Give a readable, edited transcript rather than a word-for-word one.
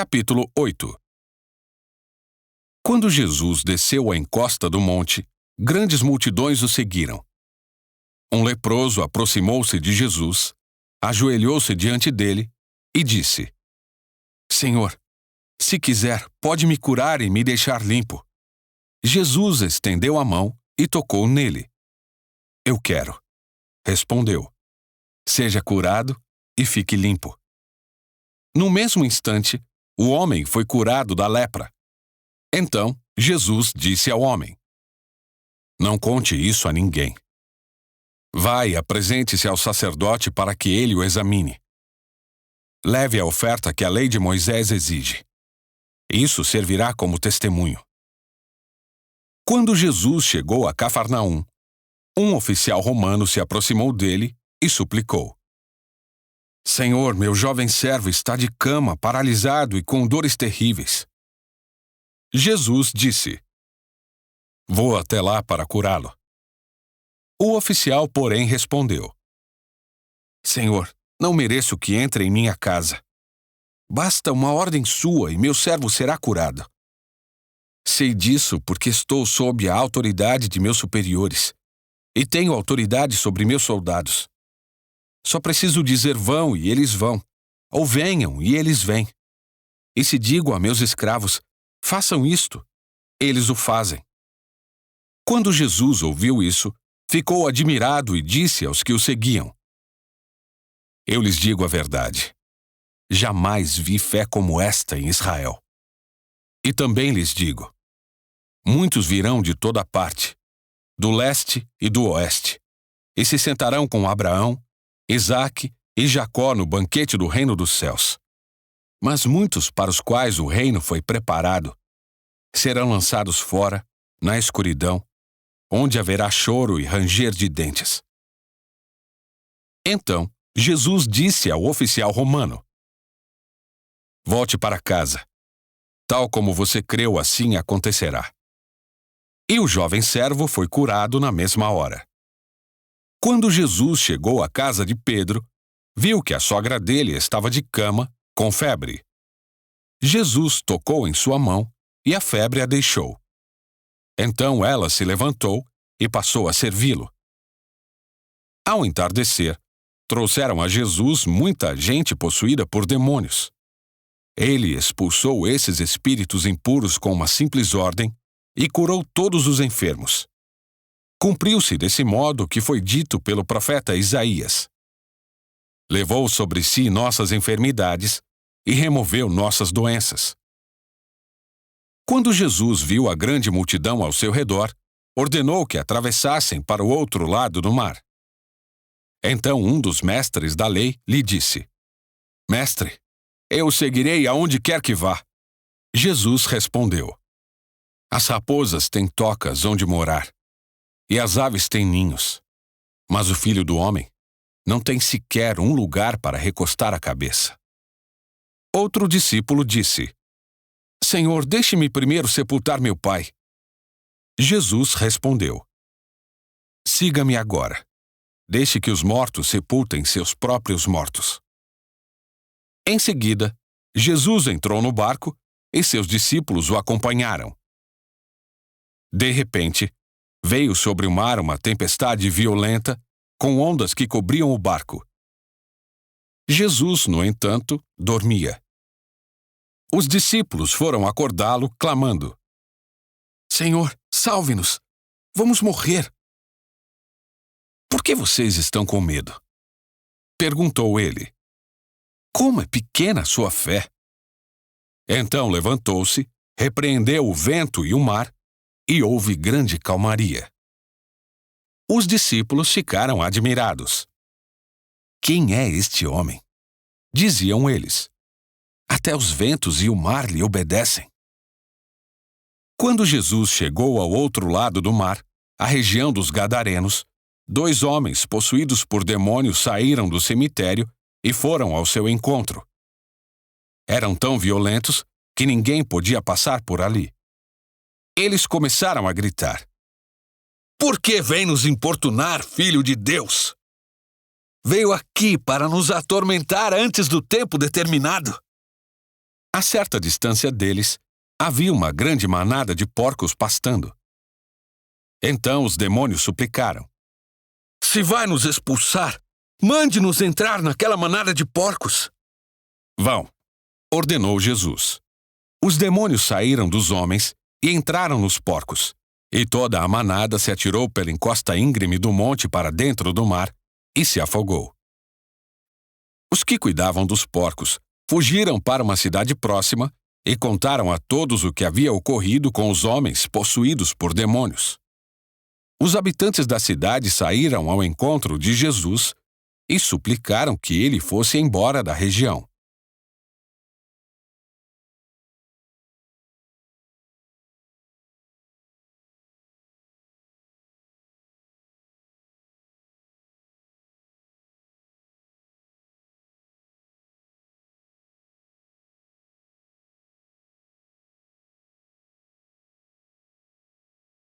Capítulo 8. Quando Jesus desceu a encosta do monte, grandes multidões o seguiram. Um leproso aproximou-se de Jesus, ajoelhou-se diante dele e disse: Senhor, se quiser, pode me curar e me deixar limpo. Jesus estendeu a mão e tocou nele. Eu quero, respondeu. Seja curado e fique limpo. No mesmo instante, o homem foi curado da lepra. Então, Jesus disse ao homem: Não conte isso a ninguém. Vá e apresente-se ao sacerdote para que ele o examine. Leve a oferta que a lei de Moisés exige. Isso servirá como testemunho. Quando Jesus chegou a Cafarnaum, um oficial romano se aproximou dele e suplicou: Senhor, meu jovem servo está de cama, paralisado e com dores terríveis. Jesus disse: Vou até lá para curá-lo. O oficial, porém, respondeu: Senhor, não mereço que entre em minha casa. Basta uma ordem sua e meu servo será curado. Sei disso porque estou sob a autoridade de meus superiores e tenho autoridade sobre meus soldados. Só preciso dizer vão e eles vão, ou venham e eles vêm. E se digo a meus escravos, façam isto, eles o fazem. Quando Jesus ouviu isso, ficou admirado e disse aos que o seguiam: Eu lhes digo a verdade. Jamais vi fé como esta em Israel. E também lhes digo: muitos virão de toda parte, do leste e do oeste, e se sentarão com Abraão, Isaque e Jacó no banquete do reino dos céus. Mas muitos para os quais o reino foi preparado serão lançados fora, na escuridão, onde haverá choro e ranger de dentes. Então, Jesus disse ao oficial romano: Volte para casa. Tal como você creu, assim acontecerá. E o jovem servo foi curado na mesma hora. Quando Jesus chegou à casa de Pedro, viu que a sogra dele estava de cama, com febre. Jesus tocou em sua mão e a febre a deixou. Então ela se levantou e passou a servi-lo. Ao entardecer, trouxeram a Jesus muita gente possuída por demônios. Ele expulsou esses espíritos impuros com uma simples ordem e curou todos os enfermos. Cumpriu-se desse modo o que foi dito pelo profeta Isaías. Levou sobre si nossas enfermidades e removeu nossas doenças. Quando Jesus viu a grande multidão ao seu redor, ordenou que atravessassem para o outro lado do mar. Então um dos mestres da lei lhe disse: Mestre, eu o seguirei aonde quer que vá. Jesus respondeu: As raposas têm tocas onde morar, e as aves têm ninhos, mas o Filho do Homem não tem sequer um lugar para recostar a cabeça. Outro discípulo disse: Senhor, deixe-me primeiro sepultar meu pai. Jesus respondeu: Siga-me agora. Deixe que os mortos sepultem seus próprios mortos. Em seguida, Jesus entrou no barco e seus discípulos o acompanharam. De repente, veio sobre o mar uma tempestade violenta, com ondas que cobriam o barco. Jesus, no entanto, dormia. Os discípulos foram acordá-lo, clamando: Senhor, salve-nos! Vamos morrer! Por que vocês estão com medo? Perguntou ele. Como é pequena a sua fé! Então levantou-se, repreendeu o vento e o mar, e houve grande calmaria. Os discípulos ficaram admirados. Quem é este homem? Diziam eles. Até os ventos e o mar lhe obedecem. Quando Jesus chegou ao outro lado do mar, a região dos Gadarenos, 2 homens possuídos por demônios saíram do cemitério e foram ao seu encontro. Eram tão violentos que ninguém podia passar por ali. Eles começaram a gritar: Por que vem nos importunar, Filho de Deus? Veio aqui para nos atormentar antes do tempo determinado. A certa distância deles, havia uma grande manada de porcos pastando. Então os demônios suplicaram: "Se vai nos expulsar, mande-nos entrar naquela manada de porcos." "Vão", ordenou Jesus. Os demônios saíram dos homens e entraram nos porcos, e toda a manada se atirou pela encosta íngreme do monte para dentro do mar e se afogou. Os que cuidavam dos porcos fugiram para uma cidade próxima e contaram a todos o que havia ocorrido com os homens possuídos por demônios. Os habitantes da cidade saíram ao encontro de Jesus e suplicaram que ele fosse embora da região.